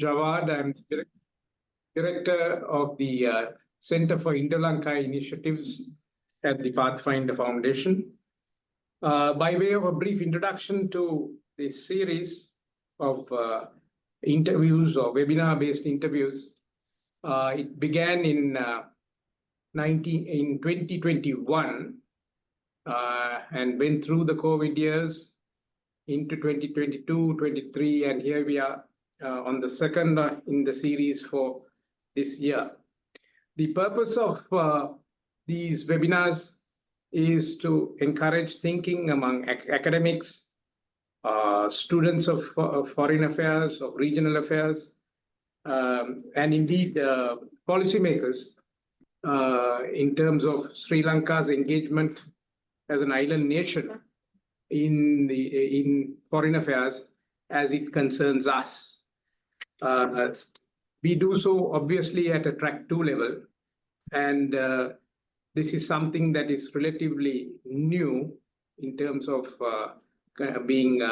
Jawad. I'm Director of the Center for Indo-Lanka Initiatives at the Pathfinder Foundation. By way of a brief introduction to this series of interviews or webinar-based interviews, it began in 2021 and went through the COVID years into 2022, 23, and here we are on the second in the series for this year. The purpose of these webinars is to encourage thinking among academics, students of foreign affairs, of regional affairs, and indeed policymakers in terms of Sri Lanka's engagement as an island nation in foreign affairs as it concerns us. We do so obviously at a track 2 level, and this is something that is relatively new in terms of being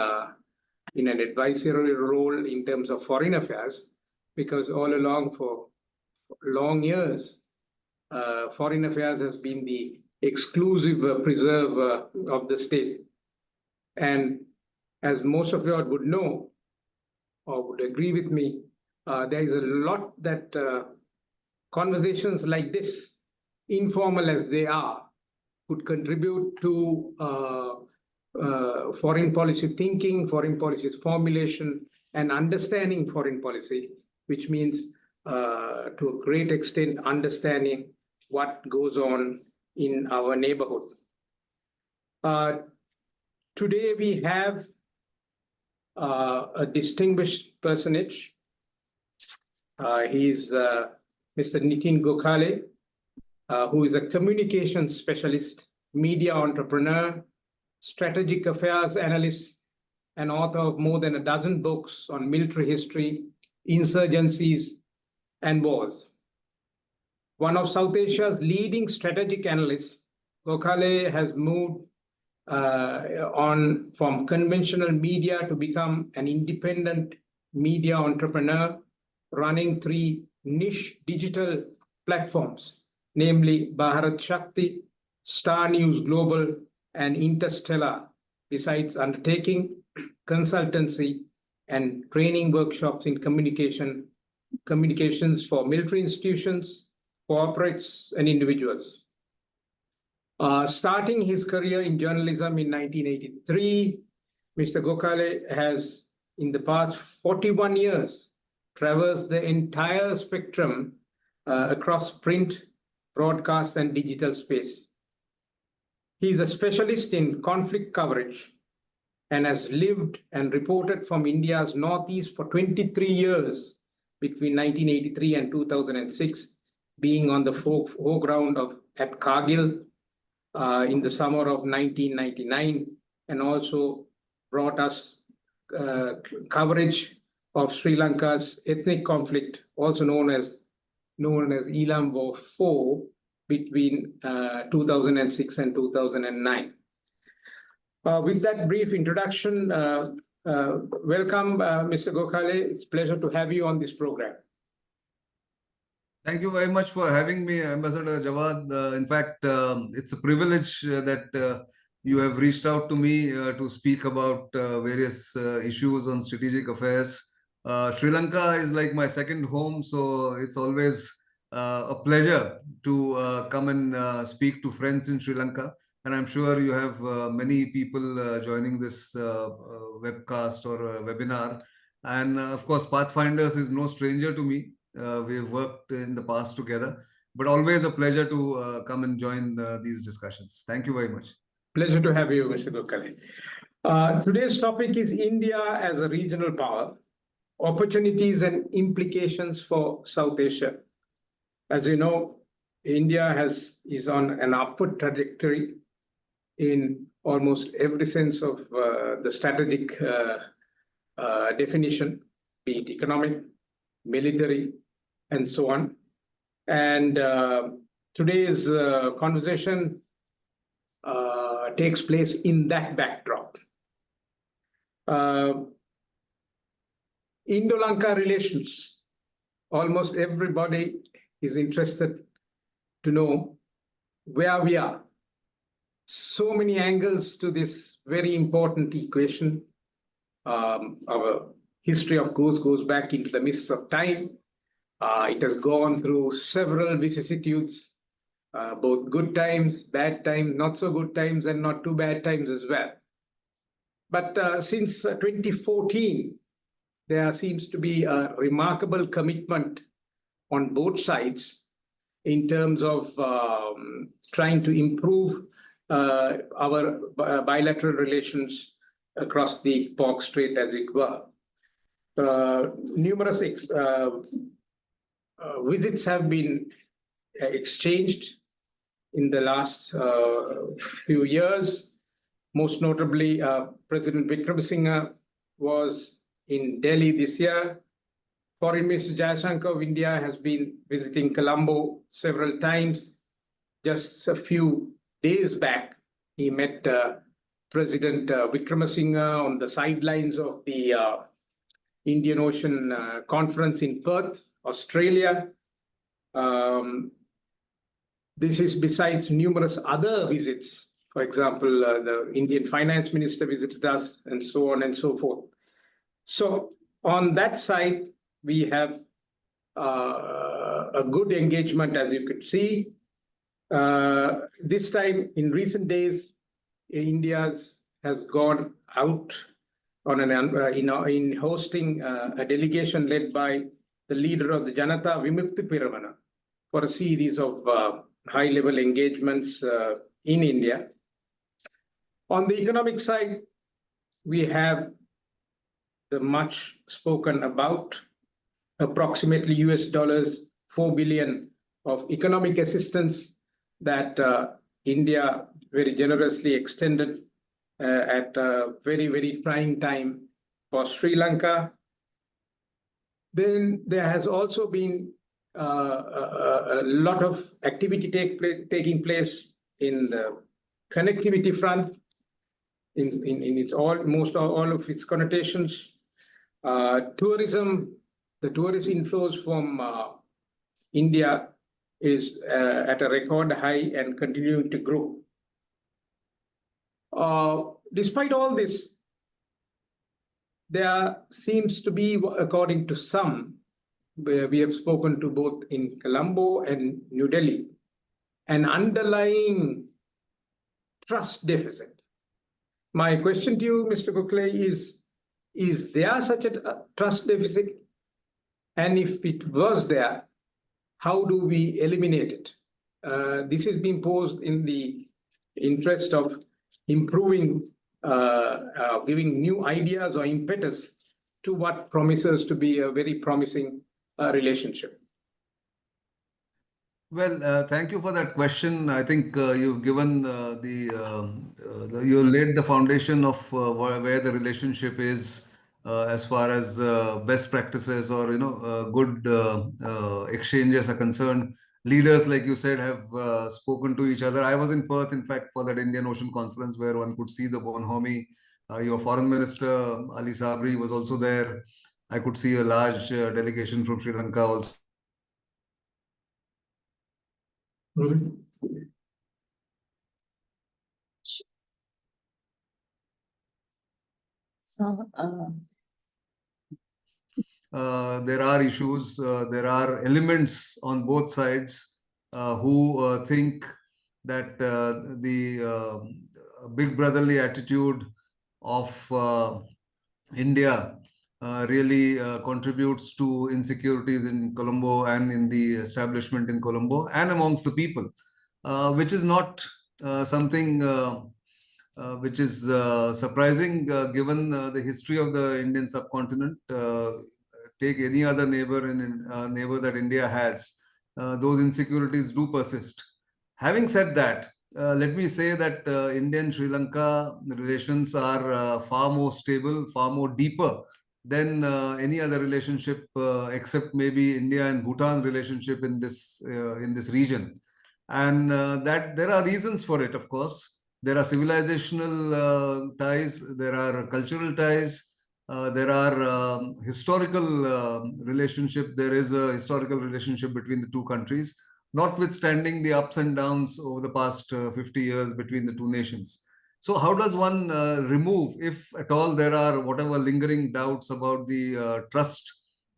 in an advisory role in terms of foreign affairs, because all along for long years, foreign affairs has been the exclusive preserve of the state. And as most of you would know or would agree with me, there is a lot that conversations like this, informal as they are, could contribute to foreign policy thinking, foreign policy formulation, and understanding foreign policy, which means to a great extent understanding what goes on in our neighborhood. Today we have a distinguished personage. He is Mr. Nitin Gokhale, who is a communications specialist, media entrepreneur, strategic affairs analyst, and author of more than a dozen books on military history, insurgencies, and wars. One of South Asia's leading strategic analysts, Gokhale has moved on from conventional media to become an independent media entrepreneur, running 3 niche digital platforms, namely Bharat Shakti, Star News Global, and Interstellar, besides undertaking consultancy and training workshops in communications for military institutions, corporates, and individuals. Starting his career in journalism in 1983, Mr. Gokhale has, in the past 41 years, traversed the entire spectrum across print, broadcast, and digital space. He is a specialist in conflict coverage and has lived and reported from India's northeast for 23 years between 1983 and 2006, being on the foreground at Kargil in the summer of 1999, and also brought us coverage of Sri Lanka's ethnic conflict, also known as Elam War 4, between 2006 and 2009. With that brief introduction, welcome, Mr. Gokhale. It's a pleasure to have you on this program. Thank you very much for having me, Ambassador Jawad. In fact, it's a privilege that you have reached out to me to speak about various issues on strategic affairs. Sri Lanka is like my second home, so it's always a pleasure to come and speak to friends in Sri Lanka. And I'm sure you have many people joining this webcast or webinar. And of course, Pathfinders is no stranger to me. We've worked in the past together, but always a pleasure to come and join these discussions. Thank you very much. Pleasure to have you, Mr. Gokhale. Today's topic is India as a regional power, opportunities and implications for South Asia. As you know, India is on an upward trajectory in almost every sense of the strategic definition, be it economic, military, and so on. And today's conversation takes place in that backdrop. Indo-Lanka relations. Almost everybody is interested to know where we are. So many angles to this very important equation. Our history, of course, goes back into the mists of time. It has gone through several vicissitudes, both good times, bad times, not so good times, and not too bad times as well. But since 2014, there seems to be a remarkable commitment on both sides in terms of trying to improve our bilateral relations across the Pork Strait, as it were. Numerous visits have been exchanged in the last few years. Most notably, President Wickremesinghe was in Delhi this year. Foreign Minister Jaishankar of India has been visiting Colombo several times. Just a few days back, he met President Wickremesinghe on the sidelines of the Indian Ocean Conference in Perth, Australia. This is besides numerous other visits. For example, the Indian Finance Minister visited us, and so on and so forth. So on that side, we have a good engagement, as you could see. This time, in recent days, India has gone out on in hosting a delegation led by the leader of the Janata Vimukti Piramana for a series of high-level engagements in India. On the economic side, we have the much spoken about approximately $4 billion of economic assistance that India very generously extended at a very, very trying time for Sri Lanka. Then there has also been a lot of activity taking place in the connectivity front, in its all of its connotations. Tourism, the tourist inflows from India is at a record high and continuing to grow. Despite all this, there seems to be, according to some, where we have spoken to both in Colombo and New Delhi, an underlying trust deficit. My question to you, Mr. Gokhale, is there such a trust deficit? And if it was there, how do we eliminate it? This is being posed in the interest of improving, giving new ideas or impetus to what promises to be a very promising relationship. Well, thank you for that question. I think you've given you laid the foundation of where the relationship is as far as best practices or good exchanges are concerned. Leaders, like you said, have spoken to each other. I was in Perth, in fact, for that Indian Ocean Conference where one could see the bonhomie. Your Foreign Minister Ali Sabri was also there. I could see a large delegation from Sri Lanka also. So, there are issues, there are elements on both sides who think that the big brotherly attitude of India really contributes to insecurities in Colombo and in the establishment in Colombo and amongst the people, which is not something which is surprising given the history of the Indian subcontinent. Take any other neighbor neighbor that India has, those insecurities do persist. Having said that, let me say that Indian-Sri Lanka relations are far more stable, far more deeper than any other relationship, except maybe India and Bhutan relationship in this region. And that there are reasons for it, of course. There are civilizational ties, there are cultural ties, There are historical relationship. There is a historical relationship between the two countries, notwithstanding the ups and downs over the past 50 years between the two nations. So how does one remove, if at all there are whatever lingering doubts about the trust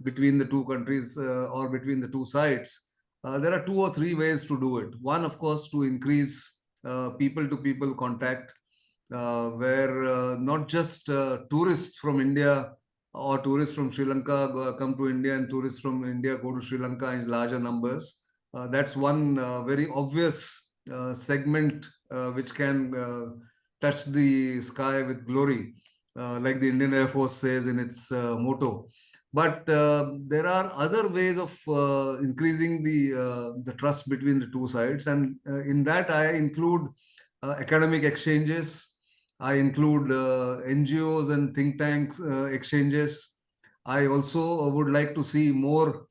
between the two countries or between the two sides? There are 2 or 3 ways to do it. One, of course, to increase people-to-people contact, where not just tourists from India or tourists from Sri Lanka come to India and tourists from India go to Sri Lanka in larger numbers. That's one very obvious segment which can touch the sky with glory, like the Indian Air Force says in its motto. But there are other ways of increasing the trust between the two sides, and in that I include academic exchanges. I include NGOs and think tanks exchanges. I also would like to see more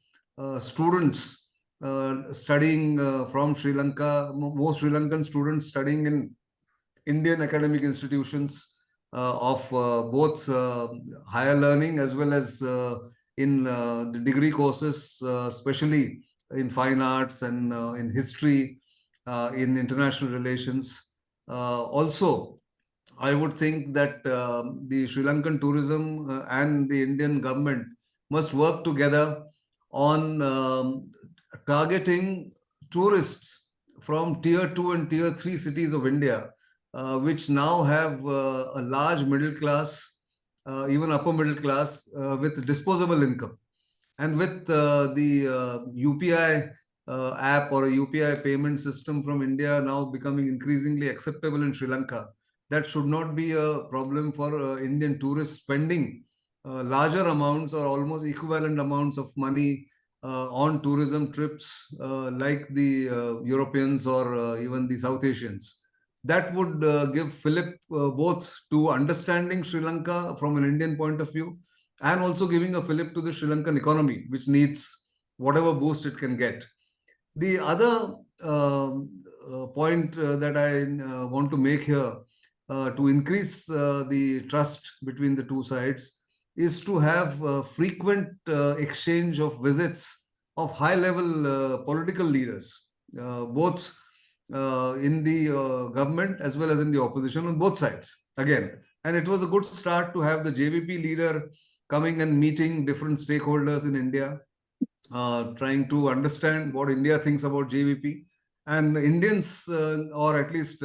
students studying from Sri Lanka, more Sri Lankan students studying in Indian academic institutions of both higher learning as well as in the degree courses, especially in fine arts and in history, in international relations. Also, I would think that the Sri Lankan tourism and the Indian government must work together on targeting tourists from tier 2 and tier 3 cities of India, which now have a large middle class, even upper middle class, with disposable income. And with the UPI app or a UPI payment system from India now becoming increasingly acceptable in Sri Lanka, that should not be a problem for Indian tourists spending larger amounts or almost equivalent amounts of money on tourism trips like the Europeans or even the South Asians. That would give fillip both to understanding Sri Lanka from an Indian point of view and also giving a fillip to the Sri Lankan economy, which needs whatever boost it can get. The other point that I want to make here to increase the trust between the two sides is to have frequent exchange of visits of high-level political leaders, both in the government as well as in the opposition on both sides. Again, and it was a good start to have the JVP leader coming and meeting different stakeholders in India, trying to understand what India thinks about JVP, and the Indians, or at least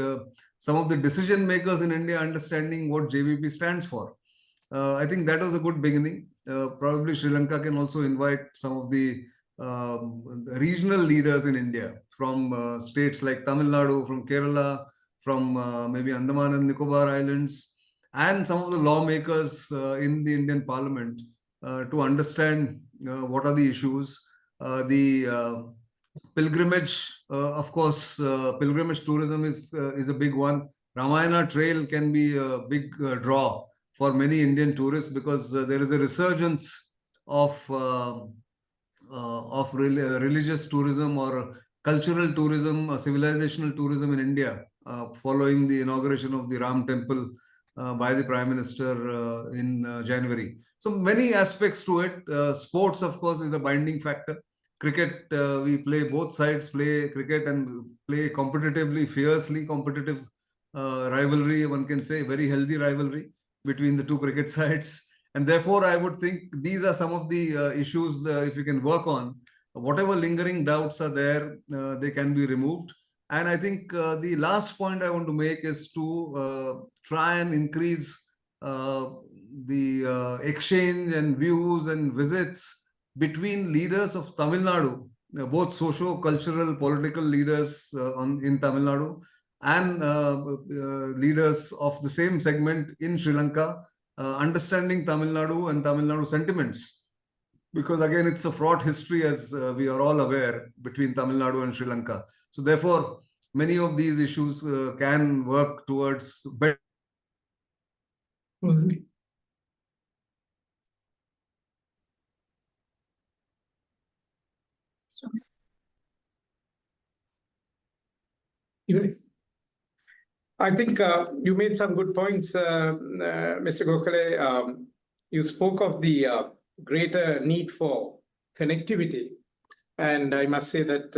some of the decision makers in India, understanding what JVP stands for. I think that was a good beginning. Probably Sri Lanka can also invite some of the regional leaders in India from states like Tamil Nadu, from Kerala, from maybe Andaman and Nicobar Islands, and some of the lawmakers in the Indian Parliament to understand what are the issues. The pilgrimage, of course, pilgrimage tourism is a big one. Ramayana Trail can be a big draw for many Indian tourists because there is a resurgence of religious tourism or cultural tourism, civilizational tourism in India following the inauguration of the Ram Temple by the Prime Minister in January. So many aspects to it. Sports, of course, is a binding factor. Cricket, we play, both sides play cricket and play competitively, fiercely competitive rivalry, one can say, very healthy rivalry between the two cricket sides. And therefore, I would think these are some of the issues if you can work on. Whatever lingering doubts are there, they can be removed. And I think the last point I want to make is to try and increase the exchange and views and visits between leaders of Tamil Nadu, both socio-cultural, political leaders in Tamil Nadu, and leaders of the same segment in Sri Lanka, understanding Tamil Nadu and Tamil Nadu sentiments. Because again, it's a fraught history, as we are all aware, between Tamil Nadu and Sri Lanka. So therefore, many of these issues can work towards better. Yes. I think you made some good points, Mr. Gokhale. you spoke of the greater need for connectivity. And I must say that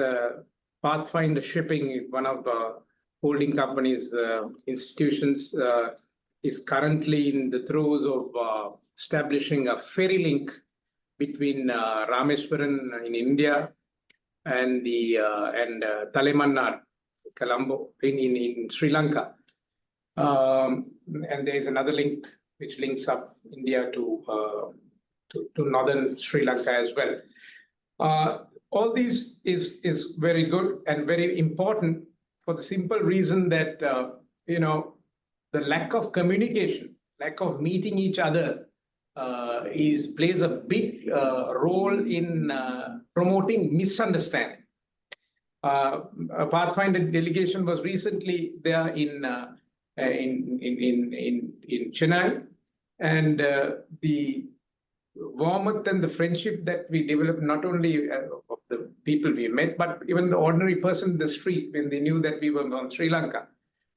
Pathfinder Shipping, one of the holding companies, institutions, is currently in the throes of establishing a ferry link between Rameswaram in India and Talamannar, Colombo in Sri Lanka. And there is another link which links up India to northern Sri Lanka as well. All these is very good and very important for the simple reason that the lack of communication, lack of meeting each other plays a big role in promoting misunderstanding. A Pathfinder delegation was recently there in Chennai, and the warmth and the friendship that we developed, not only of the people we met, but even the ordinary person in the street when they knew that we were from Sri Lanka.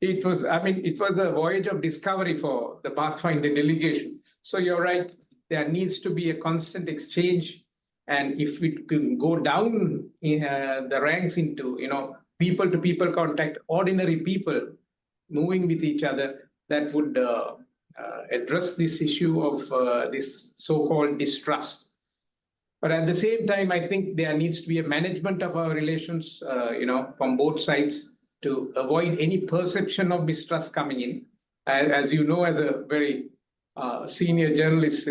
It was a voyage of discovery for the Pathfinder delegation. So you're right, there needs to be a constant exchange. And if we can go down in the ranks into, people to people contact, ordinary people moving with each other, that would address this issue of this so-called distrust. But at the same time, I think there needs to be a management of our relations, from both sides to avoid any perception of mistrust coming in. As you know, as a very senior journalist,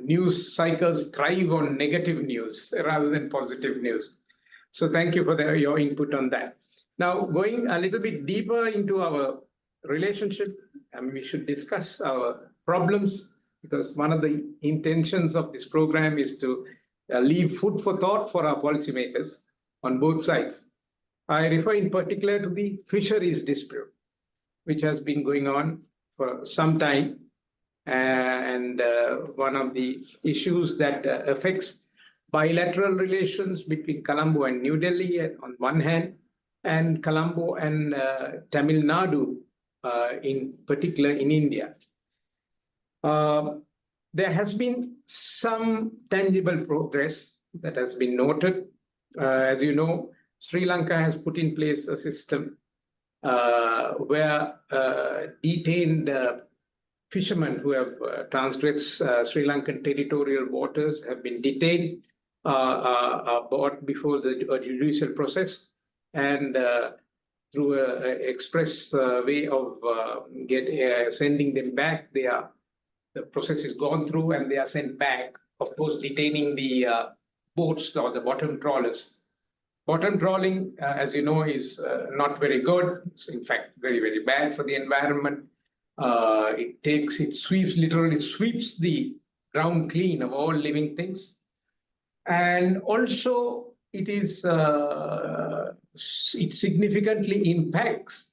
news cycles thrive on negative news rather than positive news. So thank you for your input on that. Now, going a little bit deeper into our relationship, we should discuss our problems, because one of the intentions of this program is to leave food for thought for our policymakers on both sides. I refer in particular to the fisheries dispute, which has been going on for some time. And one of the issues that affects bilateral relations between Colombo and New Delhi on one hand, and Colombo and Tamil Nadu in particular in India. There has been some tangible progress that has been noted. As you know, Sri Lanka has put in place a system where detained fishermen who have transgressed Sri Lankan territorial waters have been detained, brought before the judicial process, and through an express way of sending them back, the process is gone through and they are sent back, of course, detaining the boats or the bottom trawlers. Bottom trawling, as you know, is not very good. It's in fact very, very bad for the environment. Literally sweeps the ground clean of all living things. And also it significantly impacts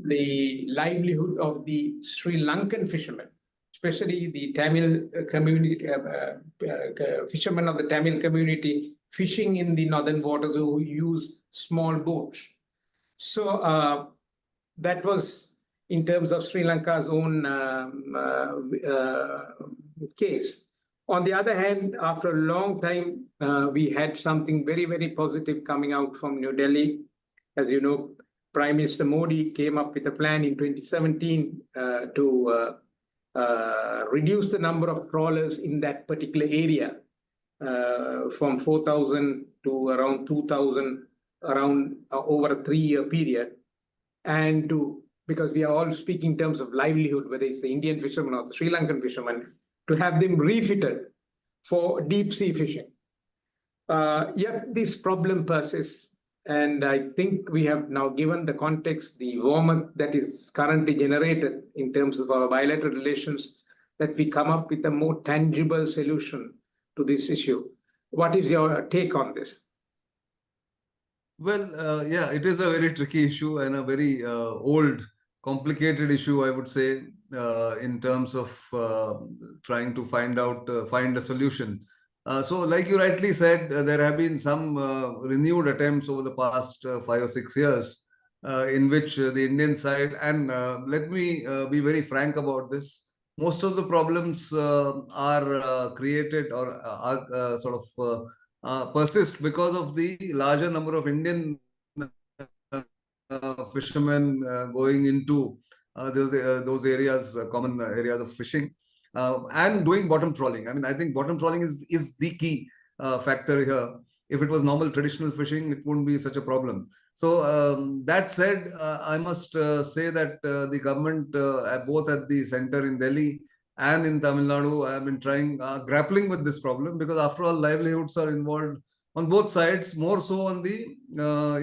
the livelihood of the Sri Lankan fishermen, especially the Tamil community, fishermen of the Tamil community fishing in the northern waters who use small boats. So that was in terms of Sri Lanka's own case. On the other hand, after a long time, we had something very, very positive coming out from New Delhi. As you know, Prime Minister Modi came up with a plan in 2017 to reduce the number of trawlers in that particular area from 4,000 to around 2,000 over a 3-year period. And because we are all speaking in terms of livelihood, whether it's the Indian fishermen or the Sri Lankan fishermen, to have them refitted for deep sea fishing. Yet this problem persists. And I think we have now given the context, the warmth that is currently generated in terms of our bilateral relations, that we come up with a more tangible solution to this issue. What is your take on this? Well, yeah, it is a very tricky issue and a very old, complicated issue, I would say, in terms of trying to find a solution. So like you rightly said, there have been some renewed attempts over the past 5 or 6 years in which the Indian side, and let me be very frank about this, most of the problems are created or are persist because of the larger number of Indian fishermen going into those areas, common areas of fishing, and doing bottom trawling. I mean, I think bottom trawling is the key factor here. If it was normal traditional fishing, it wouldn't be such a problem. So that said, I must say that the government, both at the center in Delhi and in Tamil Nadu, have been trying, grappling with this problem, because after all, livelihoods are involved on both sides, more so on the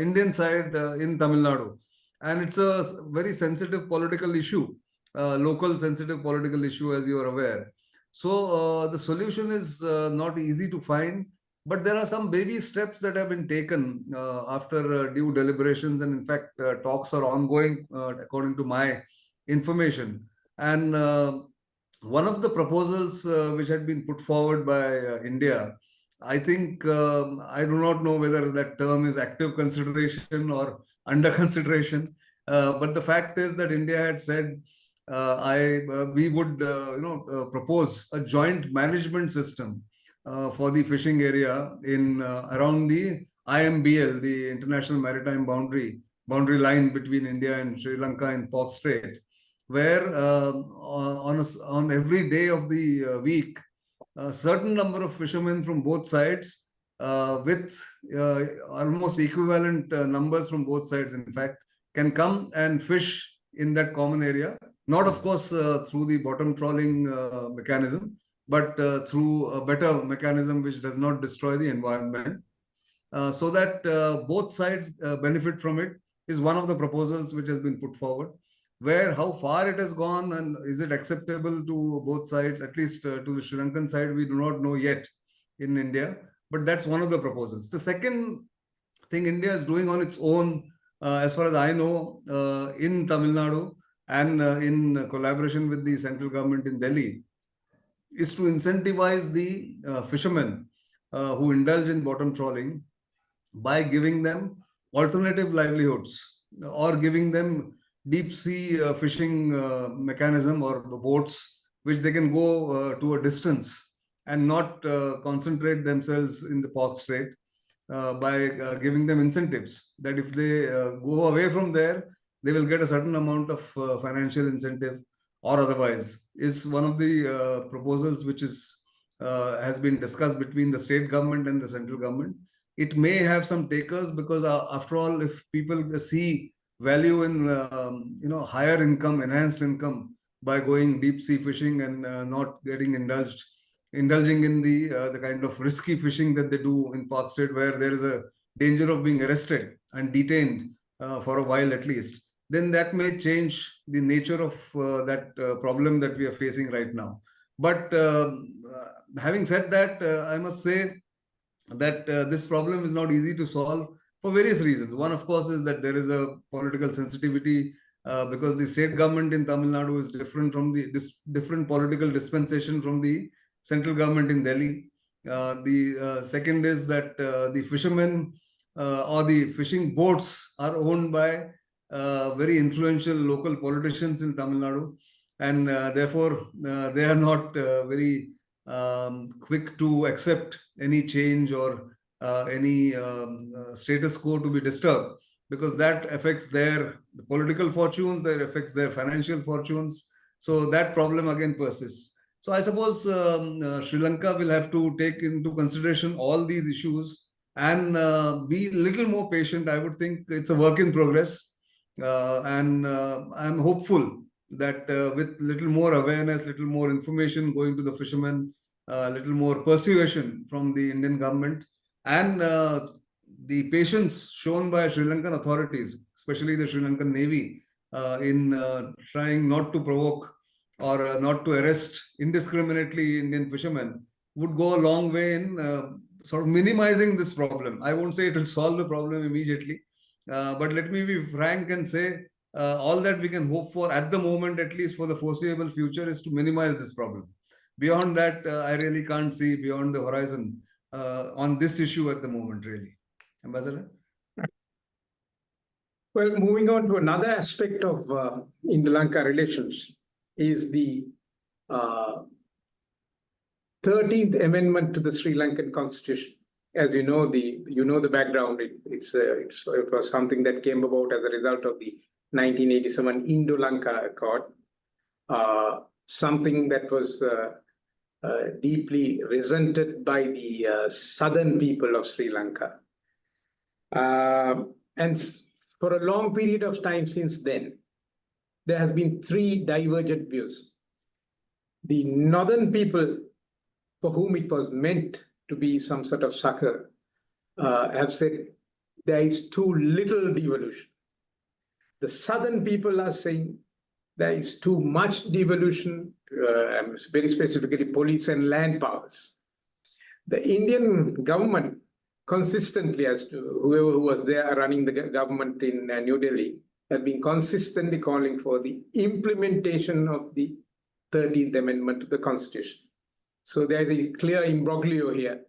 Indian side in Tamil Nadu. And it's a very sensitive political issue, local sensitive political issue, as you are aware. So the solution is not easy to find, but there are some baby steps that have been taken after due deliberations. And in fact, talks are ongoing, according to my information. And one of the proposals which had been put forward by India, I think, I do not know whether that term is active consideration or under consideration. But the fact is that India had said, we would propose a joint management system for the fishing area in around the IMBL, the International Maritime Boundary line between India and Sri Lanka in Pork Strait, where on every day of the week, a certain number of fishermen from both sides, with almost equivalent numbers from both sides, in fact, can come and fish in that common area. Not, of course, through the bottom trawling mechanism, but through a better mechanism which does not destroy the environment, so that both sides benefit from it, is one of the proposals which has been put forward. Where, how far it has gone and is it acceptable to both sides, at least to the Sri Lankan side, we do not know yet in India. But that's one of the proposals. The second thing India is doing on its own, as far as I know, in Tamil Nadu and in collaboration with the central government in Delhi, is to incentivize the fishermen who indulge in bottom trawling by giving them alternative livelihoods, or giving them deep sea fishing mechanism or boats which they can go to a distance and not concentrate themselves in the Pork Strait, by giving them incentives that if they go away from there, they will get a certain amount of financial incentive or otherwise, is one of the proposals which is has been discussed between the state government and the central government. It may have some takers, because after all, if people see value in higher income, enhanced income, by going deep sea fishing and not getting indulging in the kind of risky fishing that they do in Pork Strait, where there is a danger of being arrested and detained for a while at least, then that may change the nature of that problem that we are facing right now. But having said that, I must say that this problem is not easy to solve for various reasons. One, of course, is that there is a political sensitivity, because the state government in Tamil Nadu is different from this different political dispensation from the central government in Delhi. The second is that the fishermen or the fishing boats are owned by very influential local politicians in Tamil Nadu, and therefore they are not very quick to accept any change or any status quo to be disturbed, because that affects their political fortunes, that affects their financial fortunes. So that problem again persists. So I suppose Sri Lanka will have to take into consideration all these issues and be a little more patient. I would think it's a work in progress. And I'm hopeful that with little more awareness, little more information going to the fishermen, little more persuasion from the Indian government, and the patience shown by Sri Lankan authorities, especially the Sri Lankan Navy, in trying not to provoke or not to arrest indiscriminately Indian fishermen, would go a long way in sort of minimizing this problem. I won't say it will solve the problem immediately, but let me be frank and say all that we can hope for at the moment, at least for the foreseeable future, is to minimize this problem. Beyond that, I really can't see beyond the horizon on this issue at the moment, really. Ambassador? Well, moving on to another aspect of India-Lanka relations is the 13th Amendment to the Sri Lankan Constitution. As you know, the background. It was something that came about as a result of the 1987 Indo-Lanka Accord, something that was deeply resented by the southern people of Sri Lanka. And for a long period of time since then, there has been three divergent views. The northern people, for whom it was meant to be some sort of succor, have said there is too little devolution. The southern people are saying there is too much devolution, very specifically police and land powers. The Indian government consistently, as to whoever was there running the government in New Delhi, had been consistently calling for the implementation of the 13th Amendment to the Constitution. So there's a clear imbroglio here.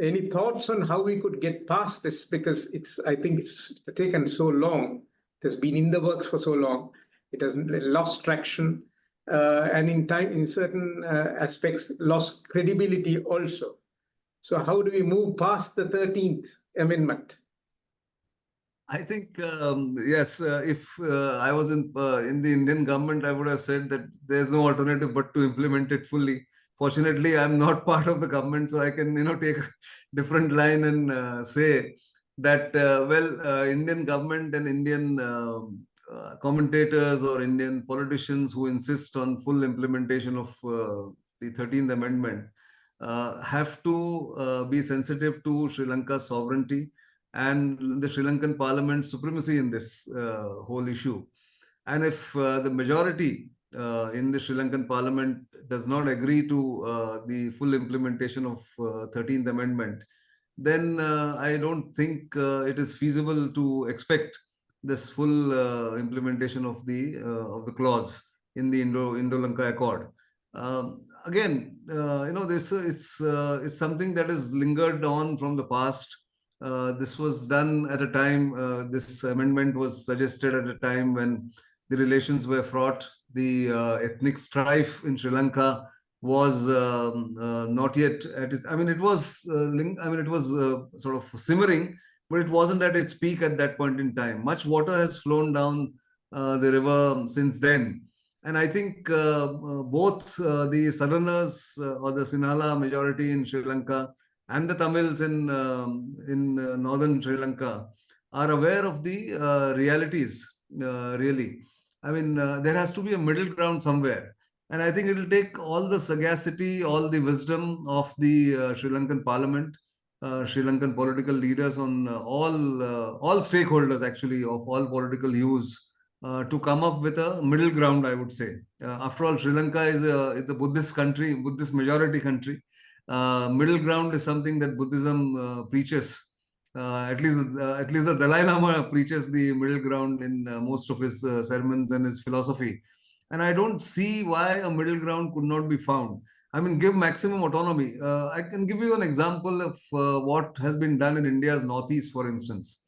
Any thoughts on how we could get past this? Because I think it's taken so long. It has been in the works for so long. It has lost traction, and in certain aspects, lost credibility also. So how do we move past the 13th Amendment? I think, yes, if I was in the Indian government, I would have said that there's no alternative but to implement it fully. Fortunately, I'm not part of the government, so I can, take a different line and say that, Indian government and Indian commentators or Indian politicians who insist on full implementation of the 13th Amendment have to be sensitive to Sri Lanka's sovereignty and the Sri Lankan Parliament's supremacy in this whole issue. And if the majority in the Sri Lankan Parliament does not agree to the full implementation of 13th Amendment, then I don't think it is feasible to expect this full implementation of the clause in the Indo-Lanka Accord. Again, it's something that is lingered on from the past. This was done at a time, this amendment was suggested at a time when the relations were fraught. The ethnic strife in Sri Lanka was not yet at its, it was, it was sort of simmering, but it wasn't at its peak at that point in time. Much water has flown down the river since then. And I think both the Southerners or the Sinhala majority in Sri Lanka and the Tamils in northern Sri Lanka are aware of the realities, really. There has to be a middle ground somewhere. And I think it will take all the sagacity, all the wisdom of the Sri Lankan Parliament, Sri Lankan political leaders on all stakeholders, actually, of all political hues, to come up with a middle ground, I would say. After all, Sri Lanka is a Buddhist country, Buddhist majority country. Middle ground is something that Buddhism preaches. At least the Dalai Lama preaches the middle ground in most of his sermons and his philosophy. And I don't see why a middle ground could not be found. Give maximum autonomy. I can give you an example of what has been done in India's Northeast, for instance.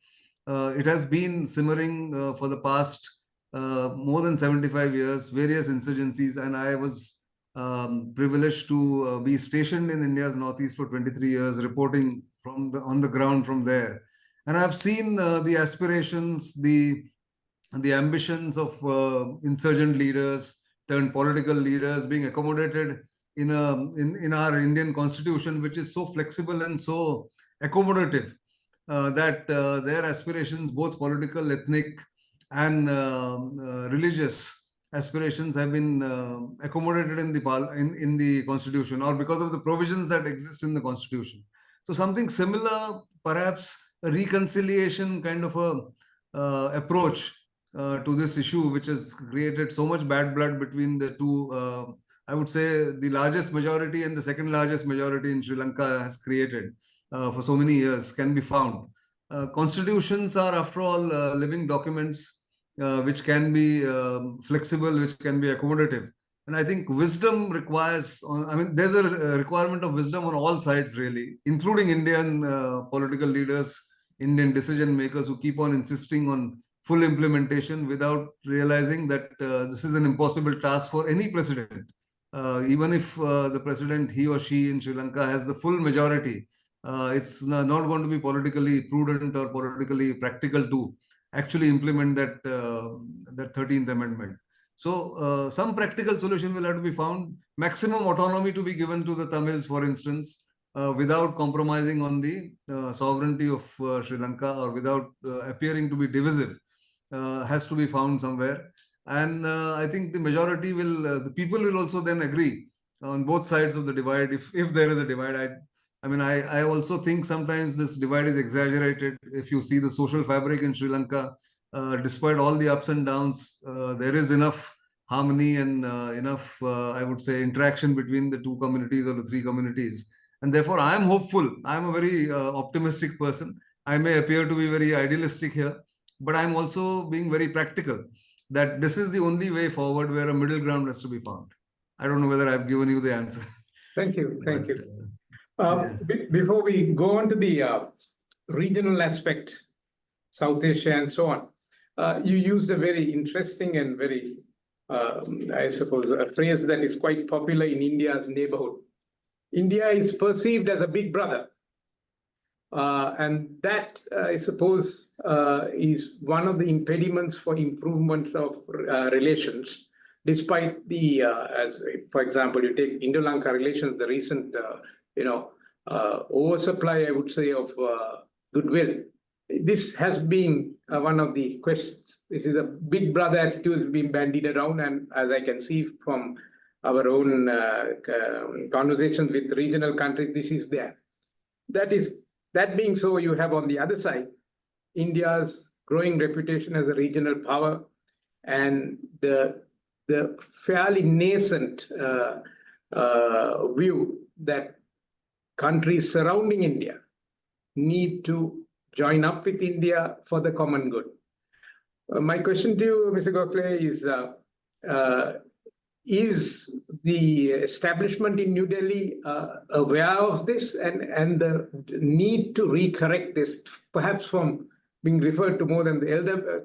It has been simmering for the past more than 75 years, various insurgencies, and I was privileged to be stationed in India's Northeast for 23 years, reporting on the ground from there. And I've seen the aspirations, the ambitions of insurgent leaders turned political leaders being accommodated in our Indian Constitution, which is so flexible and so accommodative that their aspirations, both political, ethnic, and religious aspirations, have been accommodated in the Constitution, or because of the provisions that exist in the Constitution. So something similar, perhaps a reconciliation kind of a approach to this issue, which has created so much bad blood between the two, I would say the largest majority and the second largest majority in Sri Lanka has created for so many years, can be found. Constitutions are, after all, living documents which can be flexible, which can be accommodative. And I think wisdom requires, there's a requirement of wisdom on all sides, really, including Indian political leaders, Indian decision makers who keep on insisting on full implementation without realizing that this is an impossible task for any president. Even if the president, he or she in Sri Lanka has the full majority, it's not going to be politically prudent or politically practical to actually implement that 13th Amendment. So some practical solution will have to be found. Maximum autonomy to be given to the Tamils, for instance, without compromising on the sovereignty of Sri Lanka, or without appearing to be divisive, has to be found somewhere. And I think the majority will, the people will also then agree on both sides of the divide, if there is a divide. I also think sometimes this divide is exaggerated. If you see the social fabric in Sri Lanka, despite all the ups and downs, there is enough harmony and enough, I would say, interaction between the two communities or the three communities. And therefore, I am hopeful. I am a very optimistic person. I may appear to be very idealistic here, but I'm also being very practical, that this is the only way forward where a middle ground has to be found. I don't know whether I've given you the answer. Thank you. Thank you. Yeah. Before we go on to the regional aspect, South Asia and so on, you used a very interesting and very, I suppose, a phrase that is quite popular in India's neighborhood. India is perceived as a big brother. And that, I suppose, is one of the impediments for improvement of relations, despite the, as for example, you take Indo-Lanka relations, the recent, oversupply, I would say, of goodwill. This has been one of the questions. This is a big brother attitude being bandied around, and as I can see from our own conversations with regional countries, this is there. That being so, you have on the other side India's growing reputation as a regional power, and the fairly nascent view that countries surrounding India need to join up with India for the common good. My question to you, Mr. Gokhale, is the establishment in New Delhi aware of this and the need to recorrect this, perhaps from being referred to more than the elder,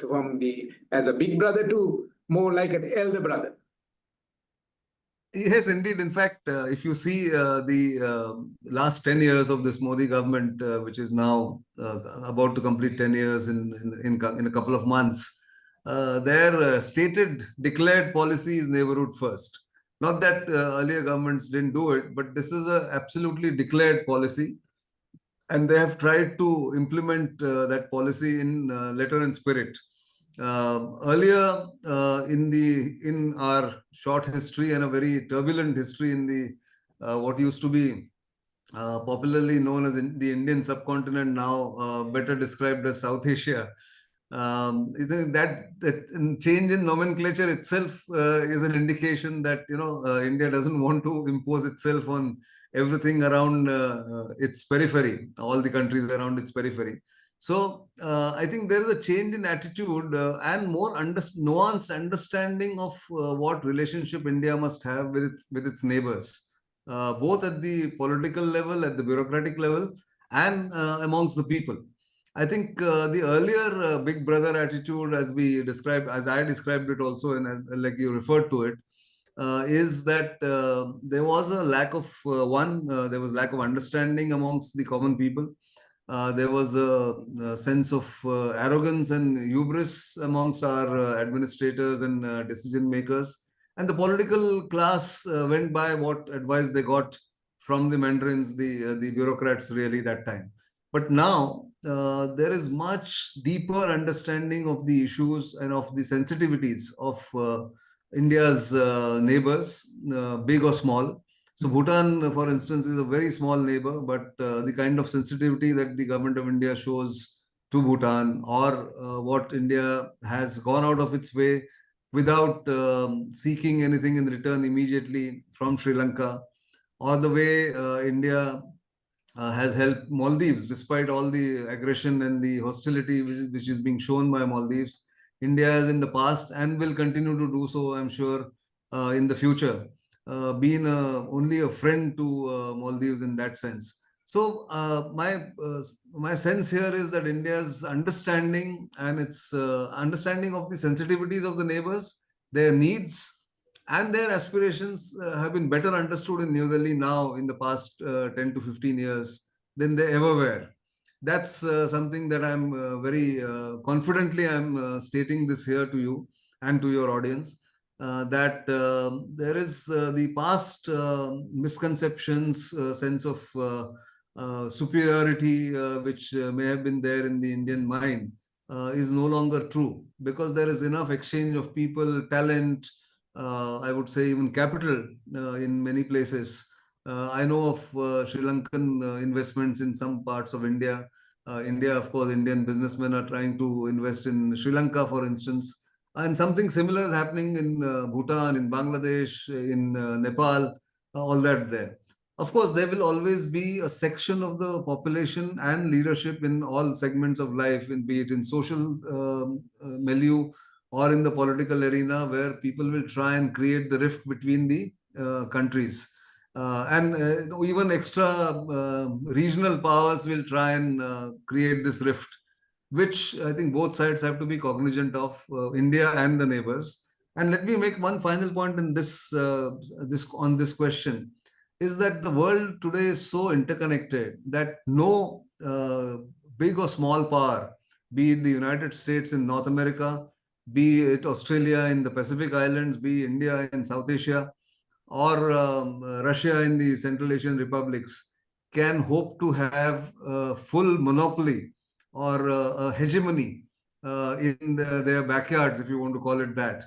as a big brother to more like an elder brother? Yes, indeed. In fact, if you see the last 10 years of this Modi government, which is now about to complete 10 years in a couple of months, their stated, declared policy is neighborhood first. Not that earlier governments didn't do it, but this is an absolutely declared policy. And they have tried to implement that policy in letter and spirit. Earlier in our short history and a very turbulent history in the what used to be popularly known as the Indian subcontinent, now better described as South Asia, that change in nomenclature itself is an indication that India doesn't want to impose itself on everything around its periphery, all the countries around its periphery. So I think there is a change in attitude and more nuanced understanding of what relationship India must have with its neighbors, both at the political level, at the bureaucratic level, and amongst the people. I think the earlier big brother attitude, as I described it also, and like you referred to it, is that there was a lack of there was lack of understanding amongst the common people. There was a sense of arrogance and hubris amongst our administrators and decision makers. And the political class went by what advice they got from the mandarins, the bureaucrats really that time. But now there is much deeper understanding of the issues and of the sensitivities of India's neighbors, big or small. So Bhutan, for instance, is a very small neighbor, but the kind of sensitivity that the government of India shows to Bhutan, or what India has gone out of its way without seeking anything in return immediately from Sri Lanka, or the way India has helped Maldives despite all the aggression and the hostility which is being shown by Maldives. India has in the past and will continue to do so, I'm sure, in the future. Been only a friend to Maldives in that sense. So my sense here is that India's understanding and its understanding of the sensitivities of the neighbors, their needs, and their aspirations have been better understood in New Delhi now in the past 10 to 15 years than they ever were. That's something that I'm very confidently I'm stating this here to you and to your audience. That there is the past misconceptions, sense of superiority which may have been there in the Indian mind is no longer true, because there is enough exchange of people, talent, I would say even capital in many places. I know of Sri Lankan investments in some parts of India. India, of course, Indian businessmen are trying to invest in Sri Lanka, for instance. And something similar is happening in Bhutan, in Bangladesh, in Nepal, all that there. Of course, there will always be a section of the population and leadership in all segments of life, be it in social milieu or in the political arena, where people will try and create the rift between the countries. And even extra regional powers will try and create this rift, which I think both sides have to be cognizant of, India and the neighbors. And let me make one final point in this on this question, is that the world today is so interconnected that no big or small power, be it the United States in North America, be it Australia in the Pacific Islands, be India in South Asia, or Russia in the Central Asian republics, can hope to have a full monopoly or a hegemony in their backyards, if you want to call it that.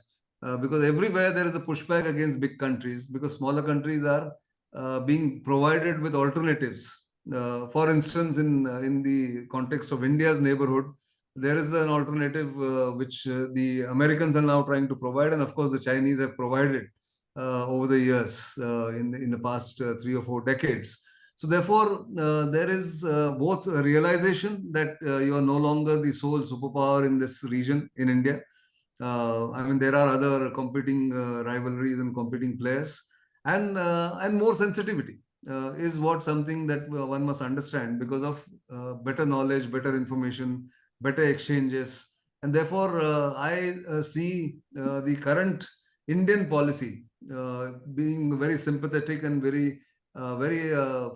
Because everywhere there is a pushback against big countries, because smaller countries are being provided with alternatives. For instance, in the context of India's neighborhood, there is an alternative which the Americans are now trying to provide, and of course the Chinese have provided over the years in the past 3 or 4 decades. So therefore, there is both a realization that you are no longer the sole superpower in this region in India. I mean, there are other competing rivalries and competing players, and more sensitivity is what something that one must understand, because of better knowledge, better information, better exchanges. And therefore, I see the current Indian policy being very sympathetic and very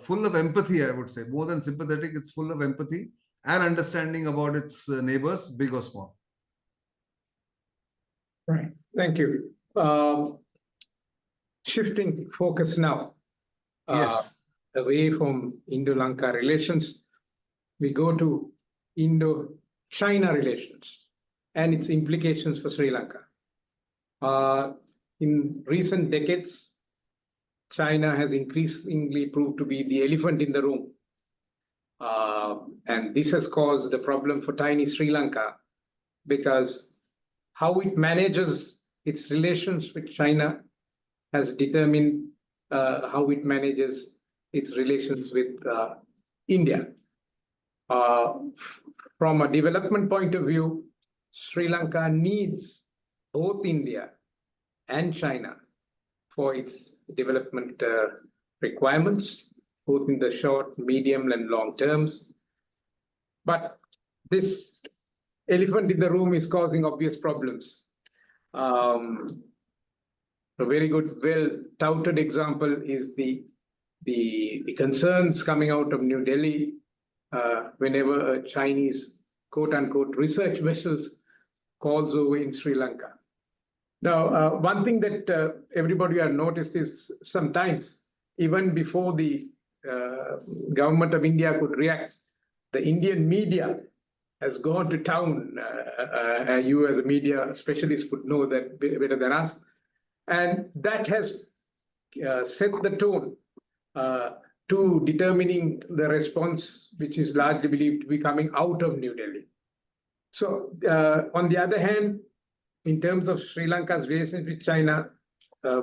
full of empathy, I would say. More than sympathetic, it's full of empathy and understanding about its neighbors, big or small. Right. Thank you. Shifting focus now. Yes. Away from Indo-Lanka relations, we go to Indo-China relations and its implications for Sri Lanka. In recent decades, China has increasingly proved to be the elephant in the room. And this has caused a problem for tiny Sri Lanka, because how it manages its relations with China has determined how it manages its relations with India. From a development point of view, Sri Lanka needs both India and China for its development requirements, both in the short, medium, and long terms. But this elephant in the room is causing obvious problems. A very good, well-touted example is the concerns coming out of New Delhi whenever a Chinese, quote-unquote, research vessels calls over in Sri Lanka. Now, one thing that everybody has noticed is sometimes, even before the government of India could react, the Indian media has gone to town. You as a media specialist would know that better than us. And that has set the tone to determining the response, which is largely believed to be coming out of New Delhi. So on the other hand, in terms of Sri Lanka's relations with China,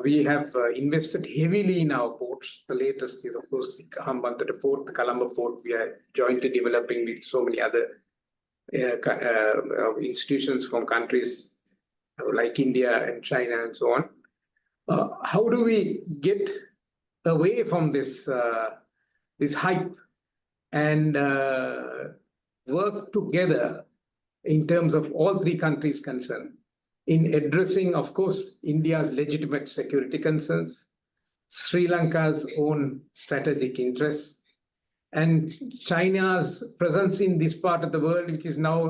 we have invested heavily in our ports. The latest is, of course, the Hambantota port, the Colombo port. We are jointly developing with so many other institutions from countries like India and China and so on. How do we get away from this hype and work together in terms of all three countries concerned in addressing, of course, India's legitimate security concerns, Sri Lanka's own strategic interests, and China's presence in this part of the world, which is now,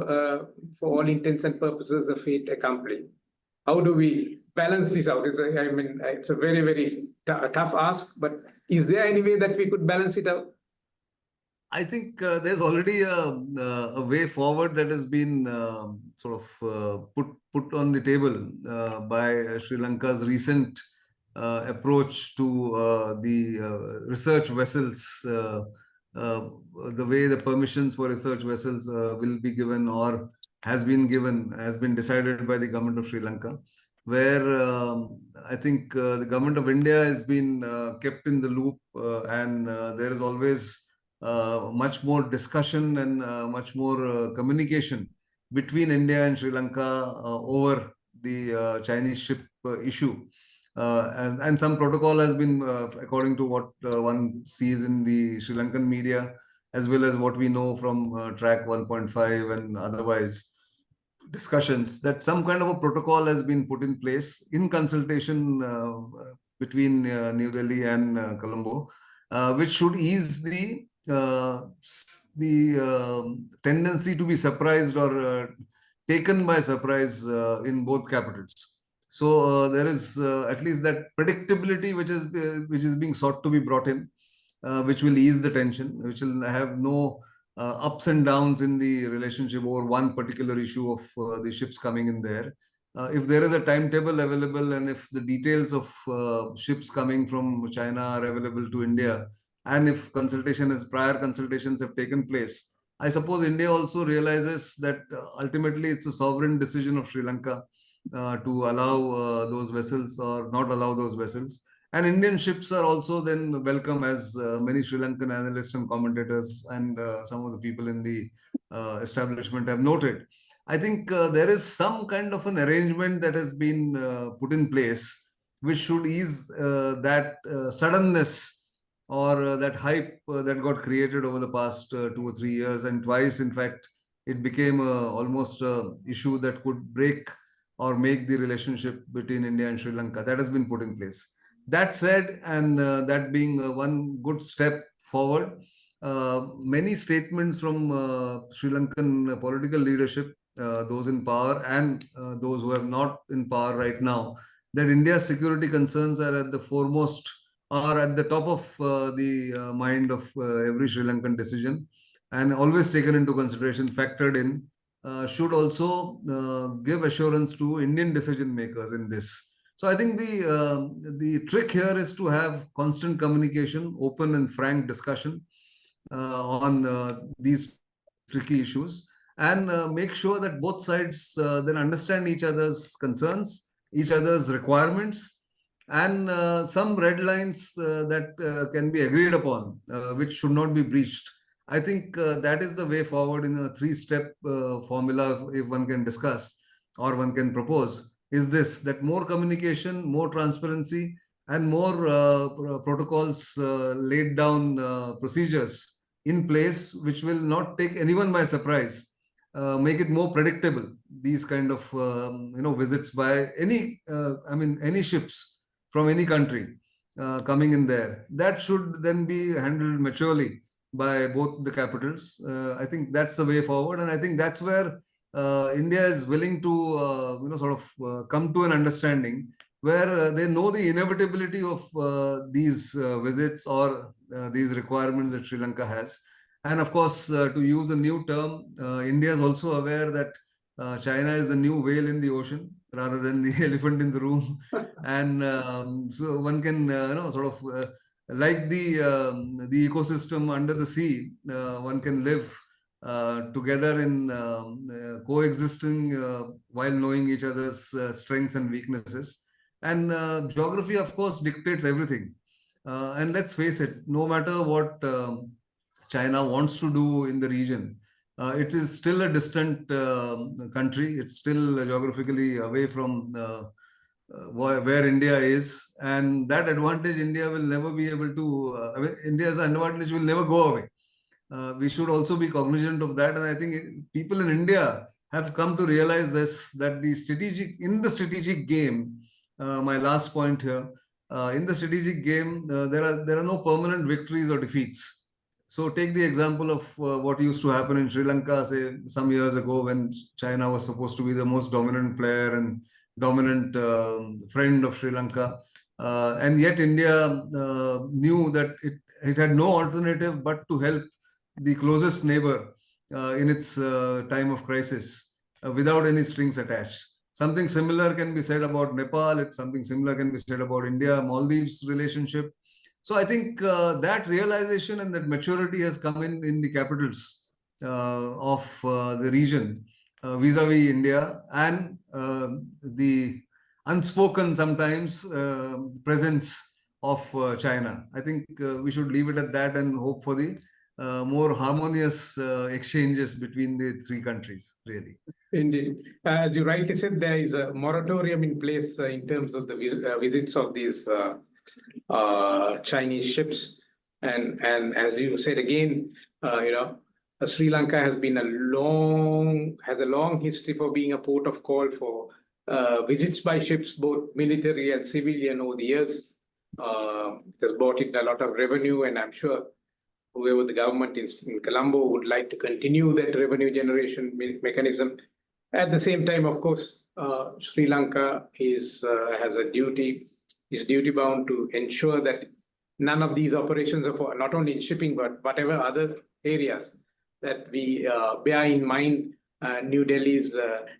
for all intents and purposes, a fait accompli. How do we balance this out? It's a very, very tough ask, but is there any way that we could balance it out? I think there's already a way forward that has been put on the table by Sri Lanka's recent approach to the research vessels, the way the permissions for research vessels will be given or has been decided by the government of Sri Lanka, where I think the government of India has been kept in the loop, and there is always much more discussion and much more communication between India and Sri Lanka over the Chinese ship issue. And some protocol has been, according to what one sees in the Sri Lankan media, as well as what we know from track 1.5 and otherwise discussions, that some kind of a protocol has been put in place in consultation between New Delhi and Colombo, which should ease the tendency to be surprised or taken by surprise in both capitals. So there is at least that predictability which is being sought to be brought in, which will ease the tension, which will have no ups and downs in the relationship over one particular issue of the ships coming in there. If there is a timetable available and if the details of ships coming from China are available to India, and if prior consultations have taken place, I suppose India also realizes that ultimately it's a sovereign decision of Sri Lanka to allow those vessels or not allow those vessels. And Indian ships are also then welcome, as many Sri Lankan analysts and commentators and some of the people in the establishment have noted. I think there is some kind of an arrangement that has been put in place, which should ease that suddenness or that hype that got created over the past 2 or 3 years. And twice, in fact, it became almost an issue that could break or make the relationship between India and Sri Lanka. That has been put in place. That said, and that being one good step forward, many statements from Sri Lankan political leadership, those in power and those who are not in power right now, that India's security concerns are at the foremost or at the top of the mind of every Sri Lankan decision, and always taken into consideration, factored in, should also give assurance to Indian decision makers in this. So I think the trick here is to have constant communication, open and frank discussion on these tricky issues, and make sure that both sides then understand each other's concerns, each other's requirements, and some red lines that can be agreed upon, which should not be breached. I think that is the way forward in a 3-step formula, if one can discuss or one can propose, is this, that more communication, more transparency, and more protocols, laid down procedures in place, which will not take anyone by surprise, make it more predictable, these kind of visits by any ships from any country coming in there. That should then be handled maturely by both the capitals. I think that's the way forward, and I think that's where India is willing to come to an understanding where they know the inevitability of these visits or these requirements that Sri Lanka has. And of course, to use a new term, India is also aware that China is the new whale in the ocean rather than the elephant in the room. And so one can, like the ecosystem under the sea, one can live together in coexisting while knowing each other's strengths and weaknesses. And geography, of course, dictates everything. And let's face it, no matter what China wants to do in the region, it is still a distant country. It's still geographically away from where India is. And that advantage India will never be able to, India's advantage will never go away. we should also be cognizant of that. And I think people in India have come to realize this, that in the strategic game, my last point here, in the strategic game, there are no permanent victories or defeats. So take the example of what used to happen in Sri Lanka, say some years ago, when China was supposed to be the most dominant player and dominant friend of Sri Lanka. And yet India knew that it had no alternative but to help the closest neighbor in its time of crisis without any strings attached. Something similar can be said about Nepal. Something similar can be said about India, Maldives relationship. So I think that realization and that maturity has come in the capitals of the region vis-a-vis India, and the unspoken sometimes presence of China. I think we should leave it at that and hope for the more harmonious exchanges between the three countries, really. Indeed. As you rightly said, there is a moratorium in place in terms of the visits of these Chinese ships. And as you said again, Sri Lanka has been a long history for being a port of call for visits by ships, both military and civilian, over the years. It has brought in a lot of revenue, and I'm sure whoever the government in Colombo would like to continue that revenue generation mechanism. At the same time, of course, Sri Lanka is duty bound to ensure that none of these operations are not only in shipping, but whatever other areas that we bear in mind New Delhi's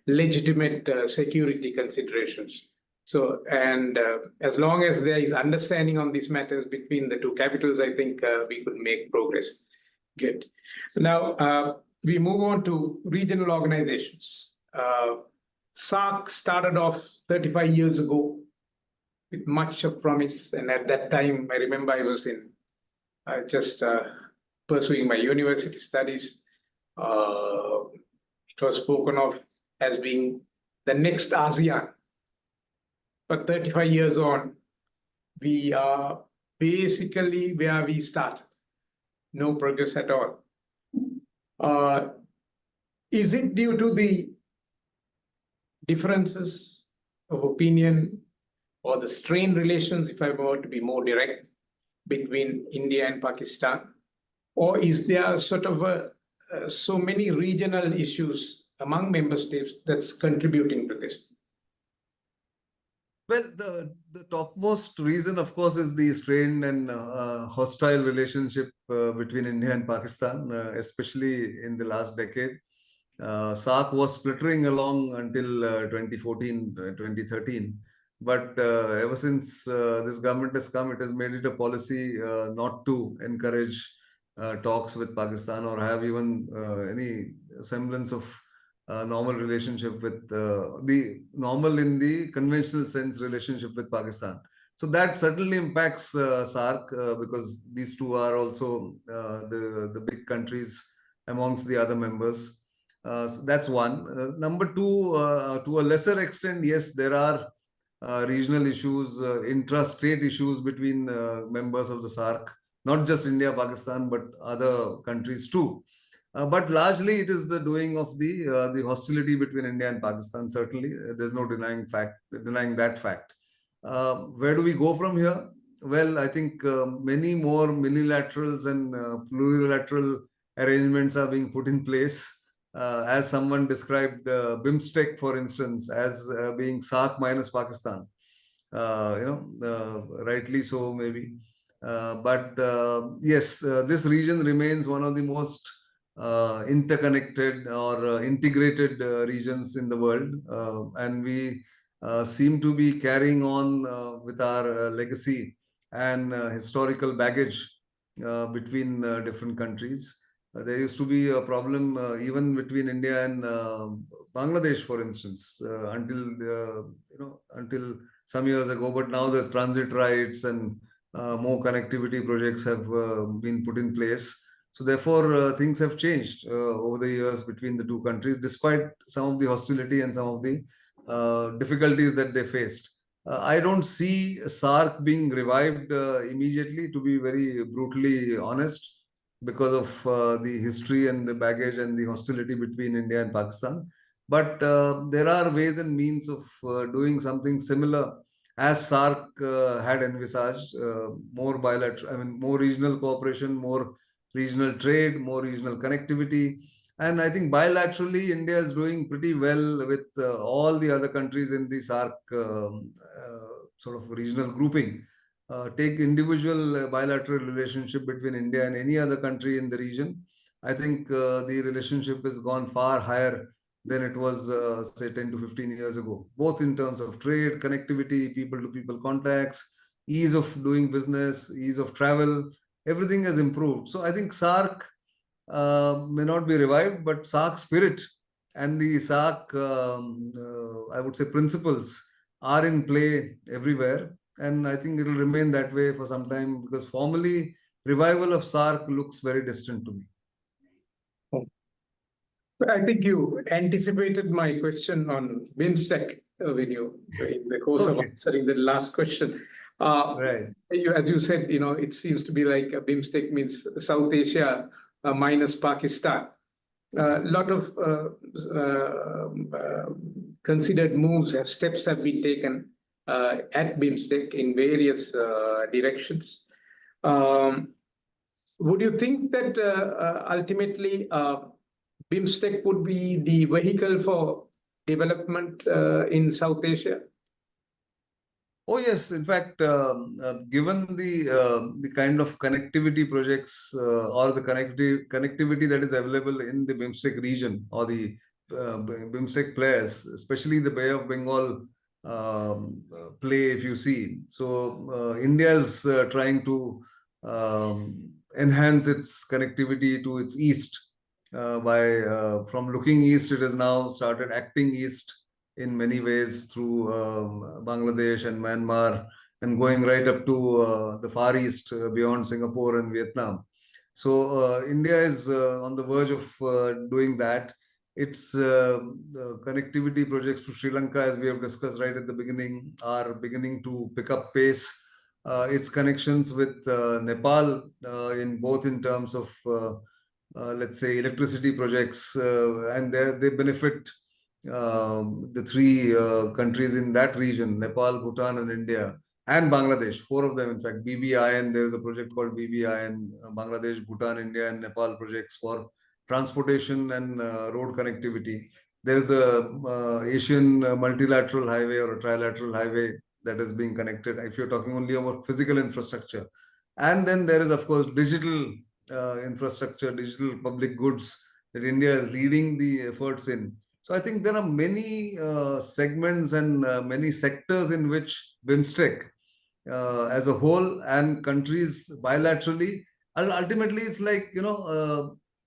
legitimate security considerations. So, and as long as there is understanding on these matters between the two capitals, I think we could make progress. Good. Now, we move on to regional organizations. SAARC started off 35 years ago with much of promise. And at that time, I remember I was just pursuing my university studies. It was spoken of as being the next ASEAN. But 35 years on, we are basically where we started. No progress at all. Is it due to the differences of opinion or the strained relations, if I were to be more direct, between India and Pakistan? Or is there sort of so many regional issues among member states that's contributing to this? Well, the topmost reason, of course, is the strained and hostile relationship between India and Pakistan, especially in the last decade. SAARC was splittering along until 2014, 2013. But ever since this government has come, it has made it a policy not to encourage talks with Pakistan or have even any semblance of normal relationship with the normal in the conventional sense relationship with Pakistan. So that certainly impacts SAARC because these two are also the big countries amongst the other members. So that's one. Number two, to a lesser extent, yes, there are regional issues, intra-state issues between members of the SAARC, not just India, Pakistan, but other countries too. But largely it is the doing of the hostility between India and Pakistan. Certainly, there's no denying that fact. Where do we go from here? Well, I think many more multilaterals and plurilateral arrangements are being put in place. As someone described BIMSTEC, for instance, as being SAARC minus Pakistan. Rightly so, maybe. But yes, this region remains one of the most interconnected or integrated regions in the world, and we seem to be carrying on with our legacy and historical baggage between different countries. There used to be a problem even between India and Bangladesh, for instance, until some years ago. But now there's transit rights and more connectivity projects have been put in place. So therefore, things have changed over the years between the two countries, despite some of the hostility and some of the difficulties that they faced. I don't see SAARC being revived immediately, to be very brutally honest. because of the history and the baggage and the hostility between India and Pakistan. But there are ways and means of doing something similar as SAARC had envisaged, more bilateral, I mean, more regional cooperation, more regional trade, more regional connectivity. And I think bilaterally, India is doing pretty well with all the other countries in the SAARC sort of regional grouping. Take individual bilateral relationship between India and any other country in the region. I think the relationship has gone far higher than it was, say, 10 to 15 years ago, both in terms of trade, connectivity, people to people contacts, ease of doing business, ease of travel. Everything has improved. So I think SAARC may not be revived, but SAARC spirit and the SAARC, I would say, principles are in play everywhere. And I think it will remain that way for some time because formally, revival of SAARC looks very distant to me. I think you anticipated my question on BIMSTEC when you, in the course of answering the last question. Right. As you said, it seems to be like BIMSTEC means South Asia minus Pakistan. A lot of considered moves, steps have been taken at BIMSTEC in various directions. Would you think that ultimately BIMSTEC would be the vehicle for development in South Asia? Oh yes, in fact, given the kind of connectivity projects or the connectivity that is available in the BIMSTEC region or the BIMSTEC players, especially the Bay of Bengal play, if you see. So India is trying to enhance its connectivity to its east by from looking east, it has now started acting east in many ways through Bangladesh and Myanmar and going right up to the Far East beyond Singapore and Vietnam. So India is on the verge of doing that. Its connectivity projects to Sri Lanka, as we have discussed right at the beginning, are beginning to pick up pace. Its connections with Nepal, in both in terms of let's say electricity projects, and they benefit the three countries in that region, Nepal, Bhutan, and India, and Bangladesh, four of them, in fact, BBI, and there's a project called BBI, and Bangladesh, Bhutan, India, and Nepal projects for transportation and road connectivity. There's a Asian multilateral highway or a trilateral highway that is being connected, if you're talking only about physical infrastructure. And then there is, of course, digital infrastructure, digital public goods that India is leading the efforts in. So I think there are many segments and many sectors in which BIMSTEC as a whole and countries bilaterally, ultimately it's like,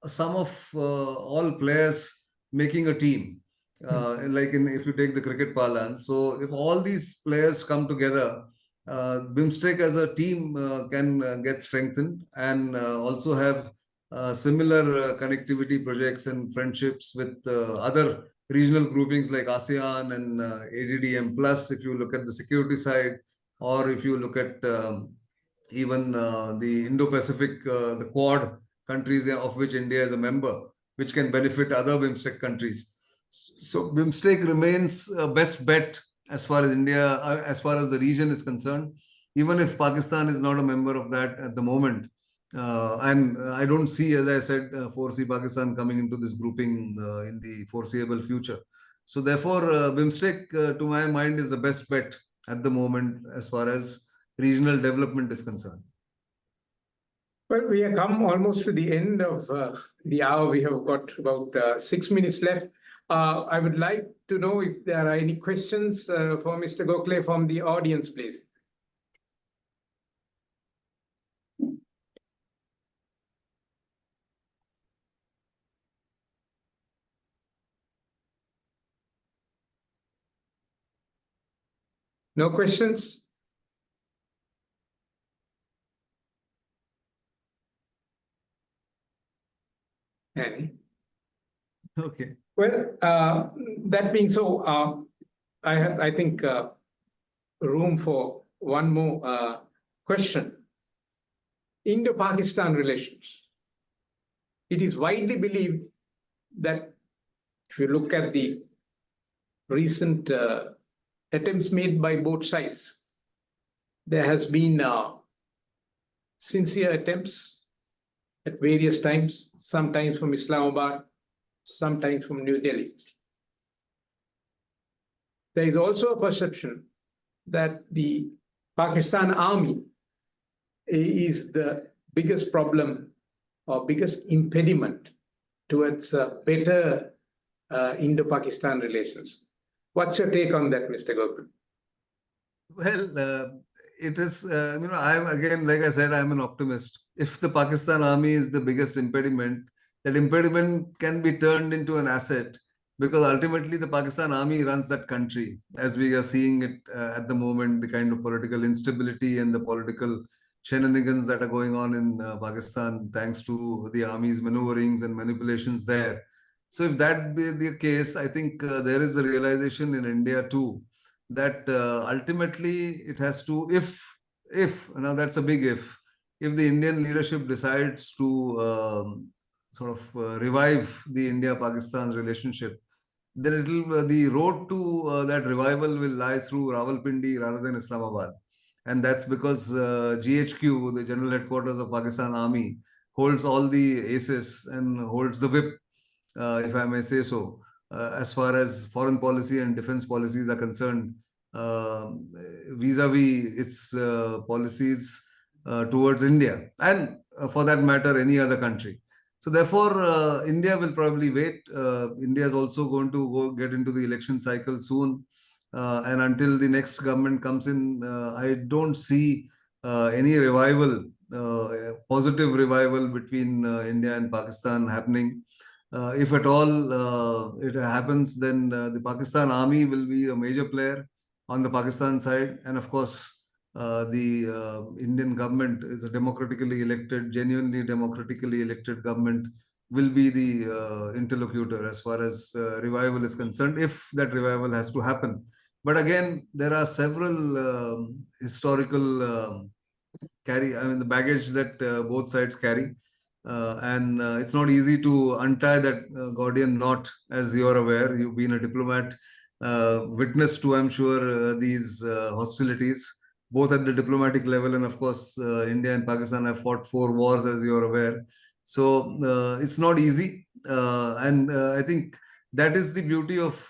a sum of all players making a team. Like if you take the cricket parlance, so if all these players come together, BIMSTEC as a team can get strengthened and also have similar connectivity projects and friendships with other regional groupings like ASEAN and ADDM. Plus, if you look at the security side, or if you look at even the Indo-Pacific, the Quad countries of which India is a member, which can benefit other BIMSTEC countries. So BIMSTEC remains a best bet as far as India, as far as the region is concerned, even if Pakistan is not a member of that at the moment. And I don't see, as I said, foresee Pakistan coming into this grouping in the foreseeable future. So therefore, BIMSTEC, to my mind, is the best bet at the moment as far as regional development is concerned. Well, we have come almost to the end of the hour. We have got about 6 minutes left. I would like to know if there are any questions for Mr. Gokhale from the audience, please. No questions? Any? Okay. Well, that being so, I think room for one more question. Indo-Pakistan relations. it is widely believed that if you look at the recent attempts made by both sides, there has been sincere attempts at various times, sometimes from Islamabad, sometimes from New Delhi. There is also a perception that the Pakistan army is the biggest problem or biggest impediment towards better Indo-Pakistan relations. What's your take on that, Mr. Gokhale? Well, it is, I'm again, like I said, I'm an optimist. If the Pakistan army is the biggest impediment, that impediment can be turned into an asset, because ultimately the Pakistan army runs that country, as we are seeing it at the moment, the kind of political instability and the political shenanigans that are going on in Pakistan, thanks to the army's maneuverings and manipulations there. So if that be the case, I think there is a realization in India too, that ultimately it has to, if now that's a big if the Indian leadership decides to sort of revive the India-Pakistan relationship, then the road to that revival will lie through Rawalpindi rather than Islamabad. And that's because GHQ, the General Headquarters of Pakistan Army, holds all the aces and holds the whip, if I may say so, as far as foreign policy and defense policies are concerned, vis-a-vis its policies towards India, and for that matter, any other country. So therefore, India will probably wait. India is also going to get into the election cycle soon. And until the next government comes in, I don't see any revival, positive revival between India and Pakistan happening. If at all it happens, then the Pakistan army will be a major player on the Pakistan side. And of course, the Indian government is a democratically elected, genuinely democratically elected government, will be the interlocutor as far as revival is concerned, if that revival has to happen. But again, there are several historical the baggage that both sides carry. And it's not easy to untie that Gordian knot, as you're aware. You've been a diplomat, witness to, I'm sure, these hostilities, both at the diplomatic level, and of course, India and Pakistan have fought 4 wars, as you're aware. So it's not easy. And I think that is the beauty of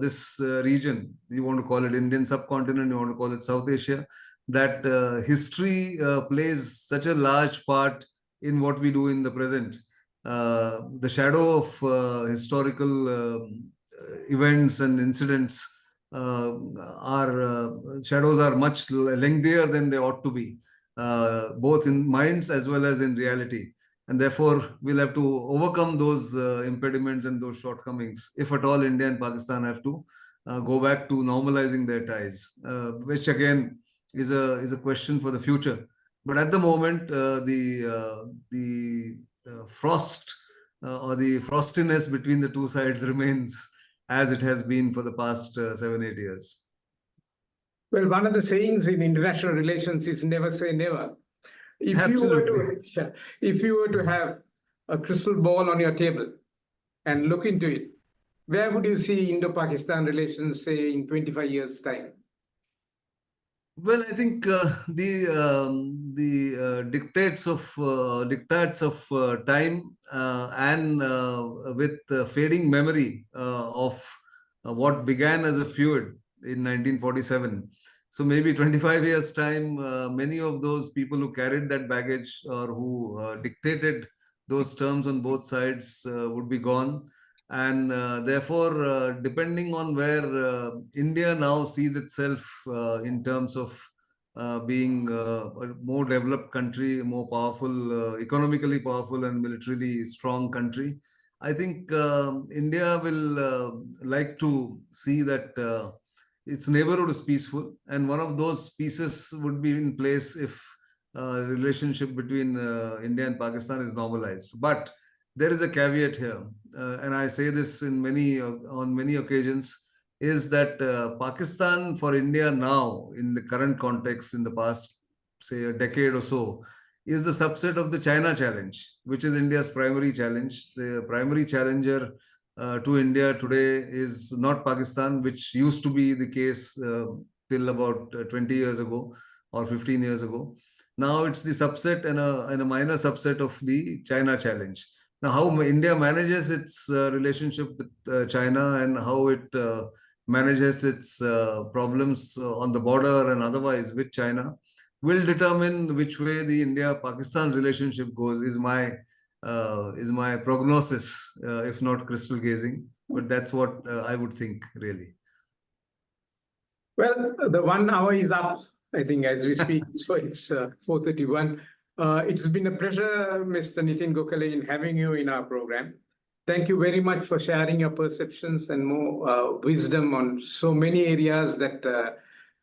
this region. You want to call it Indian subcontinent, you want to call it South Asia, that history plays such a large part in what we do in the present. The shadow of historical events and incidents shadows are much lengthier than they ought to be, both in minds as well as in reality. And therefore, we'll have to overcome those impediments and those shortcomings, if at all India and Pakistan have to go back to normalizing their ties, which again is a question for the future. But at the moment, the frost or the frostiness between the two sides remains as it has been for the past 7-8 years. Well, one of the sayings in international relations is never say never. If you were to have a crystal ball on your table and look into it, where would you see Indo-Pakistan relations, say, in 25 years' time? Well, I think the dictates of time and with fading memory of what began as a feud in 1947. So maybe 25 years' time, many of those people who carried that baggage or who dictated those terms on both sides would be gone. And therefore, depending on where India now sees itself in terms of being a more developed country, a more powerful, economically powerful and militarily strong country, I think India will like to see that its neighborhood is peaceful. And one of those pieces would be in place if relationship between India and Pakistan is normalized. But there is a caveat here, and I say this on many occasions, is that Pakistan for India now, in the current context, in the past, say, a decade or so, is the subset of the China challenge, which is India's primary challenge. The primary challenger to India today is not Pakistan, which used to be the case till about 20 years ago or 15 years ago. Now it's the subset and a minor subset of the China challenge. Now, how India manages its relationship with China and how it manages its problems on the border and otherwise with China will determine which way the India-Pakistan relationship goes, is my prognosis, if not crystal gazing. But that's what I would think, really. Well, the 1 hour is up, I think, as we speak. So it's 4:31. It's been a pleasure, Mr. Nitin Gokhale, in having you in our program. Thank you very much for sharing your perceptions and more wisdom on so many areas that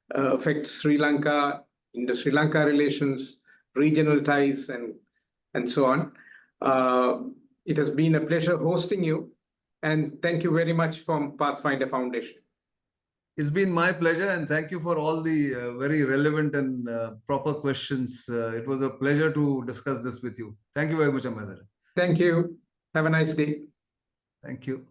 affect Sri Lanka, in the Sri Lanka relations, regional ties, and so on. It has been a pleasure hosting you, and thank you very much from Pathfinder Foundation. It's been my pleasure, and thank you for all the very relevant and proper questions. It was a pleasure to discuss this with you. Thank you very much, Ahmed A. Thank you. Have a nice day. Thank you.